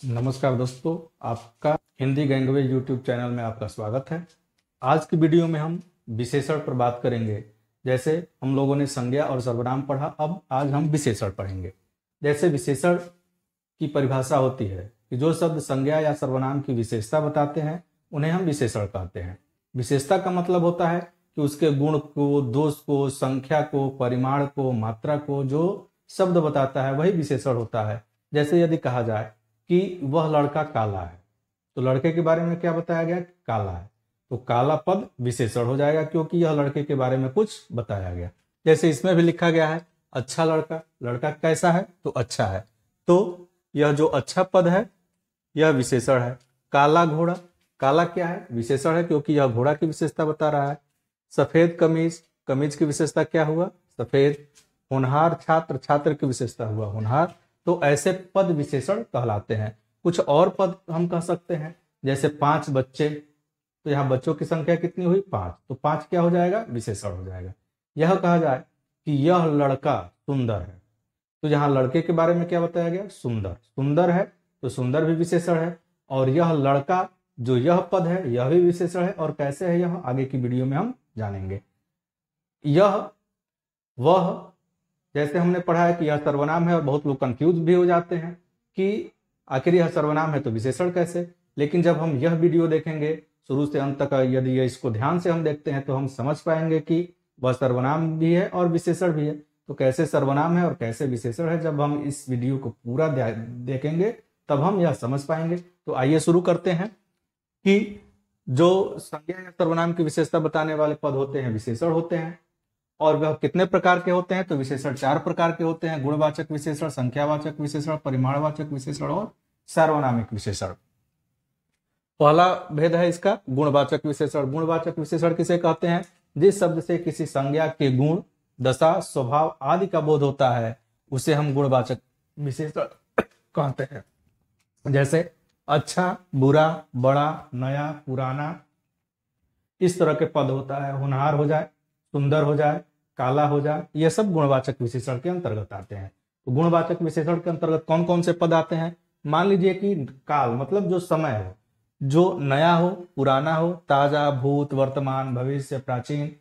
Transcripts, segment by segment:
नमस्कार दोस्तों, आपका हिंदी गैंगवेज यूट्यूब चैनल में आपका स्वागत है। आज की वीडियो में हम विशेषण पर बात करेंगे। जैसे हम लोगों ने संज्ञा और सर्वनाम पढ़ा, अब आज हम विशेषण पढ़ेंगे। जैसे विशेषण की परिभाषा होती है कि जो शब्द संज्ञा या सर्वनाम की विशेषता बताते हैं उन्हें हम विशेषण कहते हैं। विशेषता का मतलब होता है कि उसके गुण को, दोष को, संख्या को, परिमाण को, मात्रा को जो शब्द बताता है वही विशेषण होता है। जैसे यदि कहा जाए कि वह लड़का काला है, तो लड़के के बारे में क्या बताया गया? काला है, तो काला पद विशेषण हो जाएगा क्योंकि यह लड़के के बारे में कुछ बताया गया। जैसे इसमें भी लिखा गया है अच्छा लड़का, लड़का कैसा है? तो अच्छा है, तो यह जो अच्छा पद है यह विशेषण है। काला घोड़ा, काला क्या है? विशेषण है क्योंकि यह घोड़ा की विशेषता बता रहा है। सफेद कमीज, कमीज की विशेषता क्या हुआ? सफेद। होनहार छात्र, छात्र की विशेषता हुआ होनहार। तो ऐसे पद विशेषण कहलाते हैं। कुछ और पद हम कह सकते हैं, जैसे 5 बच्चे, तो यहाँ बच्चों की संख्या कितनी हुई? 5, तो 5 क्या हो जाएगा? विशेषण हो जाएगा। यह कहा जाए कि यह लड़का सुंदर है, तो यहाँ लड़के के बारे में क्या बताया गया? सुंदर। सुंदर है तो सुंदर भी विशेषण है, और यह लड़का जो यह पद है यह भी विशेषण है। और कैसे है यह आगे की वीडियो में हम जानेंगे। यह वह, जैसे हमने पढ़ा है कि यह सर्वनाम है, और बहुत लोग कंफ्यूज भी हो जाते हैं कि आखिर यह सर्वनाम है तो विशेषण कैसे। लेकिन जब हम यह वीडियो देखेंगे शुरू से अंत तक, यदि इसको ध्यान से हम देखते हैं तो हम समझ पाएंगे कि वह सर्वनाम भी है और विशेषण भी है। तो कैसे सर्वनाम है और कैसे विशेषण है, जब हम इस वीडियो को पूरा देखेंगे तब हम यह समझ पाएंगे। तो आइए शुरू करते हैं कि जो संज्ञा या सर्वनाम की विशेषता बताने वाले पद होते हैं विशेषण होते हैं। और वह कितने प्रकार के होते हैं? तो विशेषण 4 प्रकार के होते हैं: गुणवाचक विशेषण, संख्यावाचक विशेषण, परिमाणवाचक विशेषण और सार्वनामिक विशेषण। पहला भेद है इसका गुणवाचक विशेषण। गुणवाचक विशेषण किसे कहते हैं? जिस शब्द से किसी संज्ञा के गुण, दशा, स्वभाव आदि का बोध होता है उसे हम गुणवाचक विशेषण कहते हैं। जैसे अच्छा, बुरा, बड़ा, नया, पुराना, इस तरह के पद होता है। होनहार हो जाए, सुंदर हो जाए, काला हो जाए, ये सब गुणवाचक विशेषण के अंतर्गत आते हैं। तो गुणवाचक विशेषण के अंतर्गत कौन कौन से पद आते हैं? मान लीजिए कि काल मतलब जो समय हो, जो नया हो, पुराना हो, ताजा, भूत, वर्तमान, भविष्य, प्राचीन,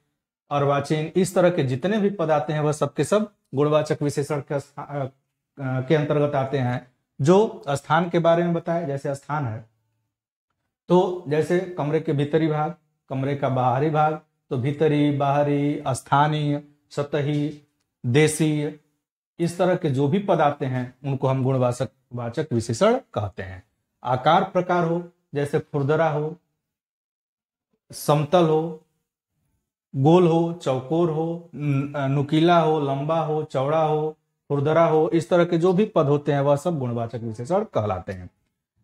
अर्वाचीन, इस तरह के जितने भी पद आते हैं वह सबके सब गुणवाचक विशेषण के अंतर्गत आते हैं। जो स्थान के बारे में बताए, जैसे स्थान है तो जैसे कमरे के भीतरी भाग, कमरे का बाहरी भाग, तो भीतरी, बाहरी, स्थानीय, सतही, देशीय, इस तरह के जो भी पद आते हैं उनको हम गुणवाचक विशेषण कहते हैं। आकार प्रकार हो, जैसे खुरदरा हो, समतल हो, गोल हो, चौकोर हो, नुकीला हो, लंबा हो, चौड़ा हो, खुरदरा हो, इस तरह के जो भी पद होते हैं वह सब गुणवाचक विशेषण कहलाते हैं।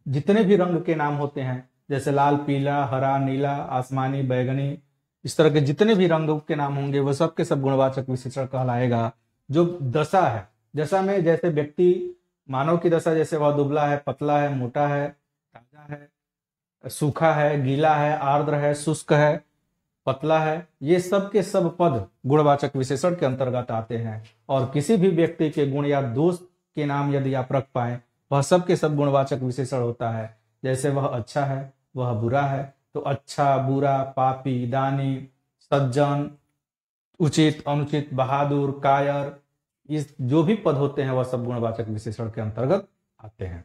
जितने भी रंग के नाम होते हैं, जैसे लाल, पीला, हरा, नीला, आसमानी, बैगनी, इस तरह के जितने भी रंगों के नाम होंगे वह सब के सब गुणवाचक विशेषण कहलाएगा। जो दशा है, दशा में जैसे व्यक्ति, मानव की दशा, जैसे वह दुबला है, पतला है, मोटा है, ताजा है, सूखा है, गीला है, आर्द्र है, शुष्क है, पतला है, ये सब के सब पद गुणवाचक विशेषण के अंतर्गत आते हैं। और किसी भी व्यक्ति के गुण या दोष के नाम यदि आप रख पाए वह सब के सब गुणवाचक विशेषण होता है। जैसे वह अच्छा है, वह बुरा है, तो अच्छा, बुरा, पापी, दानी, सज्जन, उचित, अनुचित, बहादुर, कायर, इस जो भी पद होते हैं वह सब गुणवाचक विशेषण के अंतर्गत आते हैं।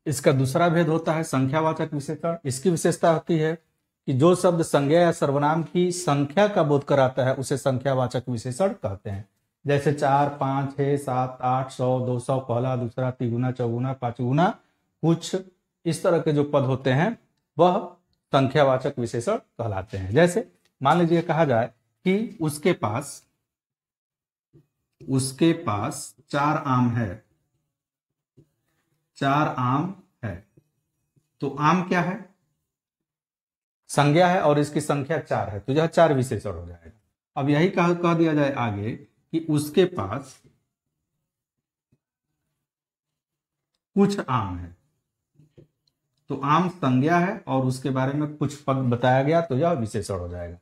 इसका दूसरा भेद होता है संख्यावाचक विशेषण। इसकी विशेषता होती है कि जो शब्द संज्ञा या सर्वनाम की संख्या का बोध कराता है उसे संख्यावाचक विशेषण कहते हैं। जैसे 4, 5, 6, 7, 8, 100, 200, पहला, दूसरा, तिगुना, चौगुना, पांचगुना, कुछ, इस तरह के जो पद होते हैं वह संख्यावाचक विशेषण कहलाते हैं। जैसे मान लीजिए कहा जाए कि उसके पास 4 आम है, 4 आम है, तो आम क्या है? संज्ञा है और इसकी संख्या 4 है, तो यह 4 विशेषण हो जाएगा। अब यही कह दिया जाए आगे कि उसके पास कुछ आम है, तो आम संज्ञा है और उसके बारे में कुछ पद बताया गया तो यह विशेषण हो जाएगा।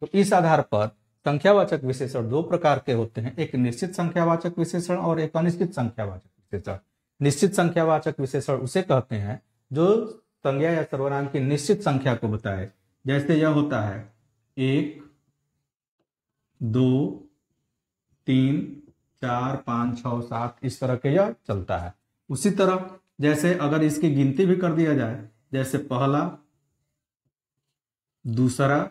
तो इस आधार पर संख्यावाचक विशेषण 2 प्रकार के होते हैं, एक निश्चित संख्यावाचक विशेषण और एक अनिश्चित संख्यावाचक विशेषण। निश्चित संख्यावाचक विशेषण उसे कहते हैं जो संज्ञा या सर्वनाम की निश्चित संख्या को बताए। जैसे यह होता है 1, 2, 3, 4, 5, 6, 7, इस तरह के यह चलता है। उसी तरह जैसे अगर इसकी गिनती भी कर दिया जाए, जैसे पहला, दूसरा,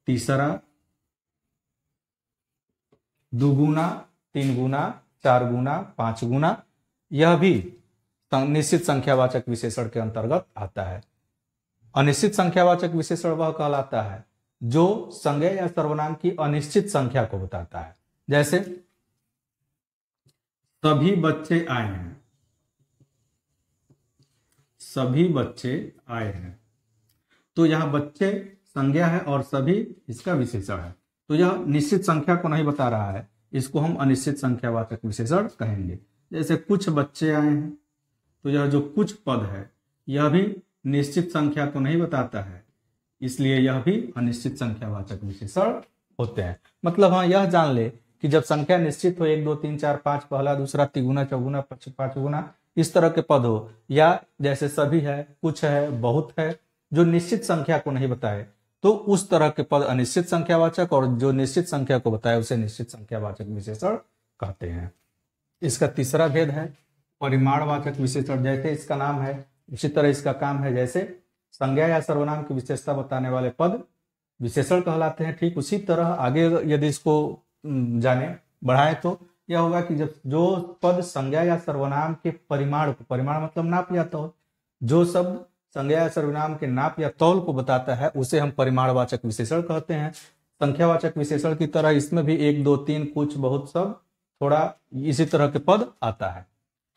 तीसरा, दुगुना, 3 गुना, 4 गुना, 5 गुना, यह भी निश्चित संख्यावाचक विशेषण के अंतर्गत आता है। अनिश्चित संख्यावाचक विशेषण वह कहलाता है जो संज्ञा या सर्वनाम की अनिश्चित संख्या को बताता है। जैसे सभी बच्चे आए हैं, सभी बच्चे आए हैं, तो यह बच्चे संज्ञा है और सभी इसका विशेषण है। तो यह निश्चित संख्या को नहीं बता रहा है, इसको हम अनिश्चित संख्यावाचक विशेषण कहेंगे। जैसे कुछ बच्चे आए हैं, तो यह जो कुछ पद है यह भी निश्चित संख्या को नहीं बताता है, इसलिए यह भी अनिश्चित संख्यावाचक विशेषण होते हैं। मतलब हाँ, यह जान ले कि जब संख्या निश्चित हो 1, 2, 3, 4, 5, पहला, दूसरा, तिगुना, चौगुना, 5 गुना, इस तरह के पद हो, या जैसे सभी है, कुछ है, बहुत है, जो निश्चित संख्या को नहीं बताए, तो उस तरह के पद अनिश्चित संख्यावाचक, और जो निश्चित संख्या को बताए उसे निश्चित संख्यावाचक विशेषण कहते हैं। इसका तीसरा भेद है परिमाणवाचक विशेषण। जैसे इसका नाम है उसी तरह इसका काम है। जैसे संज्ञा या सर्वनाम की विशेषता बताने वाले पद विशेषण कहलाते हैं, ठीक उसी तरह आगे यदि इसको जाने बढ़ाए तो यह होगा कि जब जो पद संज्ञा या सर्वनाम के परिमाण को, परिमाण मतलब नाप या तौल, जो शब्द संज्ञा या सर्वनाम के नाप या तौल को बताता है उसे हम परिमाणवाचक विशेषण कहते हैं। संख्यावाचक विशेषण की तरह इसमें भी 1, 2, 3, कुछ, बहुत, सब, थोड़ा, इसी तरह के पद आता है।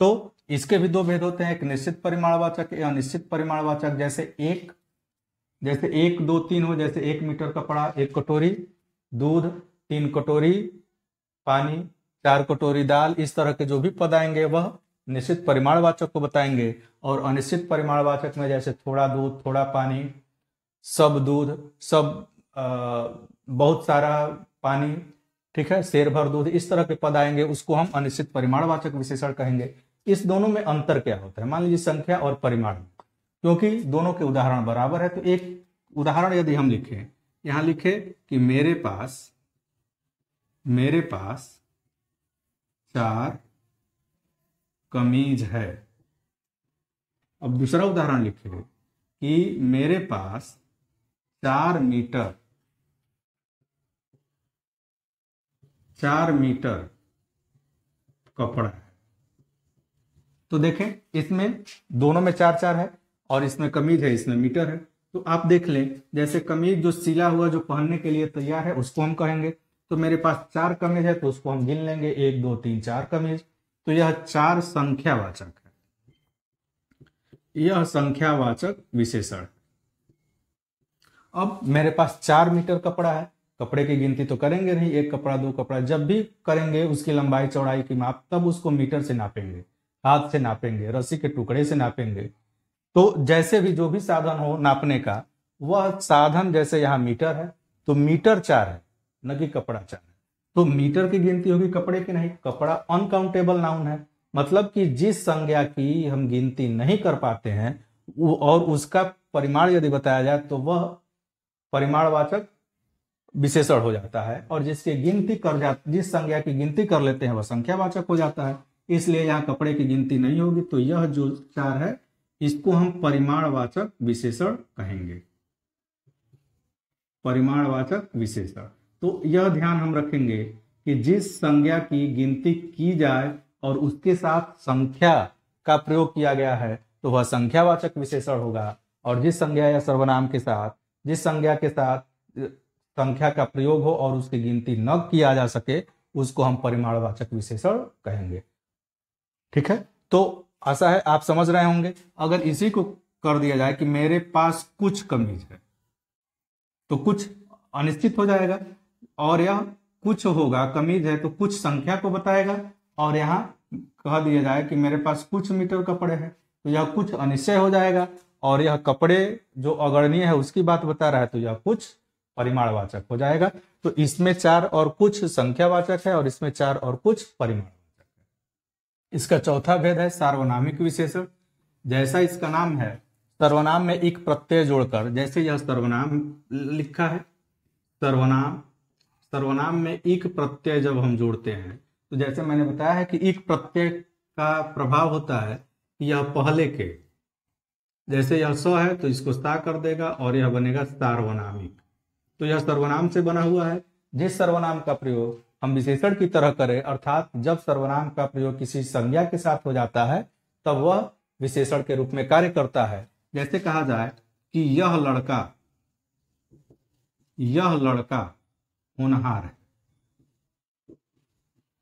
तो इसके भी दो भेद होते हैं, एक निश्चित परिमाणवाचक या अनिश्चित परिमाणवाचक। जैसे 1, 2, 3 हो, जैसे 1 मीटर कपड़ा, 1 कटोरी दूध, 3 कटोरी पानी, 4 कटोरी दाल, इस तरह के जो भी पद आएंगे वह निश्चित परिमाणवाचक को बताएंगे। और अनिश्चित परिमाणवाचक में जैसे थोड़ा दूध, थोड़ा पानी, सब दूध, सब बहुत सारा पानी, ठीक है, शेर भर दूध, इस तरह के पद आएंगे, उसको हम अनिश्चित परिमाणवाचक विशेषण कहेंगे। इस दोनों में अंतर क्या होता है? मान लीजिए संख्या और परिमाण, क्योंकि दोनों के उदाहरण बराबर है, तो एक उदाहरण यदि हम लिखें, यहां लिखे कि मेरे पास 4 कमीज है। अब दूसरा उदाहरण लिखे कि मेरे पास 4 मीटर कपड़ा है। तो देखें, इसमें दोनों में 4 4 है और इसमें कमीज है, इसमें मीटर है। तो आप देख लें, जैसे कमीज जो सिला हुआ जो पहनने के लिए तैयार है उसको हम कहेंगे। तो मेरे पास 4 कमीज है तो उसको हम गिन लेंगे, 1, 2, 3, 4 कमीज। तो यह 4 संख्यावाचक है, यह संख्यावाचक विशेषण। अब मेरे पास 4 मीटर कपड़ा है, कपड़े की गिनती तो करेंगे नहीं, 1 कपड़ा 2 कपड़ा, जब भी करेंगे उसकी लंबाई चौड़ाई की माप, तब उसको मीटर से नापेंगे, हाथ से नापेंगे, रस्सी के टुकड़े से नापेंगे। तो जैसे भी जो भी साधन हो नापने का, वह साधन जैसे यहाँ मीटर है तो मीटर 4 है, न कि कपड़ा 4 है। तो मीटर की गिनती होगी, कपड़े की नहीं। कपड़ा अनकाउंटेबल नाउन है, मतलब कि जिस संज्ञा की हम गिनती नहीं कर पाते हैं और उसका परिमाण यदि बताया जाए तो वह परिमाणवाचक विशेषण हो जाता है, और जिस संज्ञा की गिनती कर लेते हैं वह संख्यावाचक हो जाता है। इसलिए यहाँ कपड़े की गिनती नहीं होगी, तो यह जो 4 है इसको हम परिमाणवाचक विशेषण कहेंगे, परिमाणवाचक विशेषण। तो यह ध्यान हम रखेंगे कि जिस संज्ञा की गिनती की जाए और उसके साथ संख्या का प्रयोग किया गया है तो वह संख्यावाचक विशेषण होगा, और जिस संज्ञा या सर्वनाम के साथ, जिस संज्ञा के साथ संख्या का प्रयोग हो और उसकी गिनती न किया जा सके उसको हम परिमाणवाचक विशेषण कहेंगे। ठीक है, तो आशा है आप समझ रहे होंगे। अगर इसी को कर दिया जाए कि मेरे पास कुछ कमीज है, तो कुछ अनिश्चित हो जाएगा, और यह कुछ होगा, कमीज है तो कुछ संख्या को बताएगा। और यहाँ कह दिया जाए कि मेरे पास कुछ मीटर कपड़े हैं, तो यह कुछ अनिश्चय हो जाएगा, और यह कपड़े जो अगणनीय है उसकी बात बता रहा है तो यह कुछ परिमाणवाचक हो जाएगा। तो इसमें 4 और कुछ संख्यावाचक है और इसमें 4 और कुछ परिमाण। इसका चौथा भेद है सार्वनामिक विशेषण। जैसा इसका नाम है, सर्वनाम में एक प्रत्यय जोड़कर, जैसे यह सर्वनाम लिखा है, सर्वनाम में एक प्रत्यय जब हम जोड़ते हैं तो जैसे मैंने बताया है कि एक प्रत्यय का प्रभाव होता है कि यह पहले के, जैसे यह स है तो इसको सा कर देगा और यह बनेगा सार्वनामिक। तो यह सर्वनाम से बना हुआ है। जिस सर्वनाम का प्रयोग हम विशेषण की तरह करें, अर्थात जब सर्वनाम का प्रयोग किसी संज्ञा के साथ हो जाता है तब वह विशेषण के रूप में कार्य करता है। जैसे कहा जाए कि यह लड़का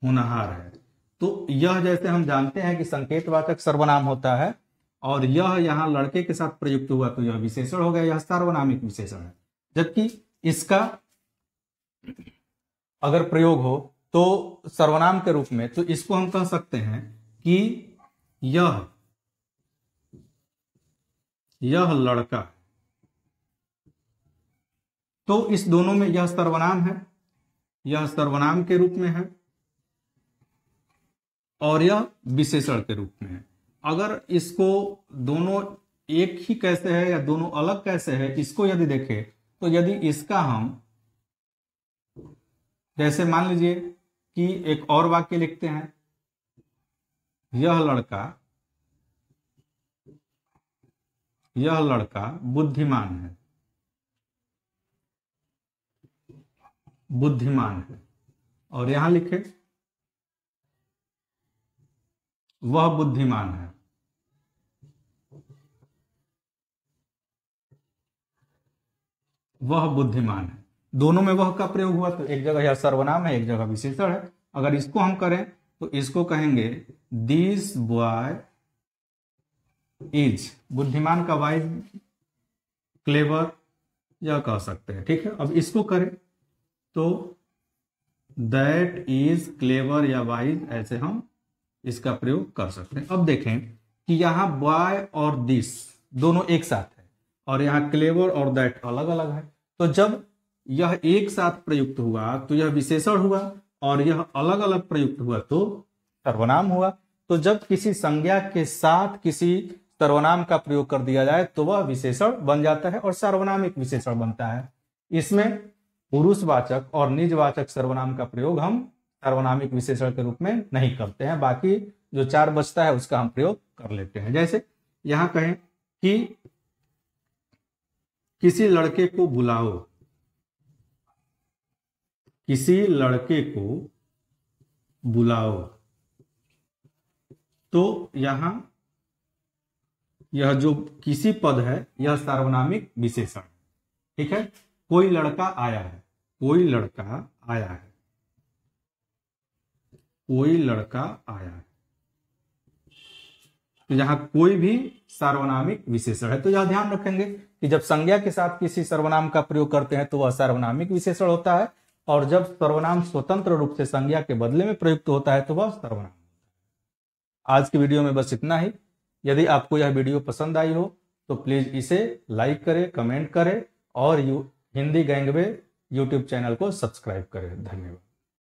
होनहार है, तो यह जैसे हम जानते हैं कि संकेतवाचक सर्वनाम होता है और यह यहाँ लड़के के साथ प्रयुक्त हुआ तो यह विशेषण हो गया, यह सार्वनामिक विशेषण है। जबकि इसका अगर प्रयोग हो तो सर्वनाम के रूप में, तो इसको हम कह सकते हैं कि यह लड़का, तो इस दोनों में यह सर्वनाम है, यह सर्वनाम के रूप में है और यह विशेषण के रूप में है। अगर इसको दोनों एक ही कैसे है या दोनों अलग कैसे है, इसको यदि देखें तो यदि इसका हम, जैसे मान लीजिए कि एक और वाक्य लिखते हैं, यह लड़का बुद्धिमान है और यहां लिखे वह बुद्धिमान है। दोनों में वह का प्रयोग हुआ तो एक जगह यह सर्वनाम है, एक जगह विशेषण है। अगर इसको हम करें तो इसको कहेंगे दिस बॉय इज, बुद्धिमान का वाइज, क्लेवर यह कह सकते हैं, ठीक है। अब इसको करें तो दैट इज क्लेवर या वाइज, ऐसे हम इसका प्रयोग कर सकते हैं। अब देखें कि यहाँ बॉय और दिस दोनों एक साथ है और यहाँ क्लेवर और दैट अलग अलग है। तो जब यह एक साथ प्रयुक्त हुआ तो यह विशेषण हुआ और यह अलग अलग प्रयुक्त हुआ तो सर्वनाम हुआ। तो जब किसी संज्ञा के साथ किसी सर्वनाम का प्रयोग कर दिया जाए तो वह विशेषण बन जाता है और सार्वनामिक विशेषण बनता है। इसमें पुरुषवाचक और निजवाचक सर्वनाम का प्रयोग हम सार्वनामिक विशेषण के रूप में नहीं करते हैं, बाकी जो 4 बचता है उसका हम प्रयोग कर लेते हैं। जैसे यहां कहें कि किसी लड़के को बुलाओ, तो यहां यह जो किसी पद है यह सार्वनामिक विशेषण, ठीक है। कोई लड़का आया है, तो यहाँ कोई भी सार्वनामिक विशेषण है। तो यह ध्यान रखेंगे कि जब संज्ञा के साथ किसी सर्वनाम का प्रयोग करते हैं तो वह सार्वनामिक विशेषण होता है और जब सर्वनाम स्वतंत्र रूप से संज्ञा के बदले में प्रयुक्त होता है तो वह सर्वनाम। आज की वीडियो में बस इतना ही। यदि आपको यह वीडियो पसंद आई हो तो प्लीज इसे लाइक करें, कमेंट करें और हिंदी गैंगवे यूट्यूब चैनल को सब्सक्राइब करें। धन्यवाद।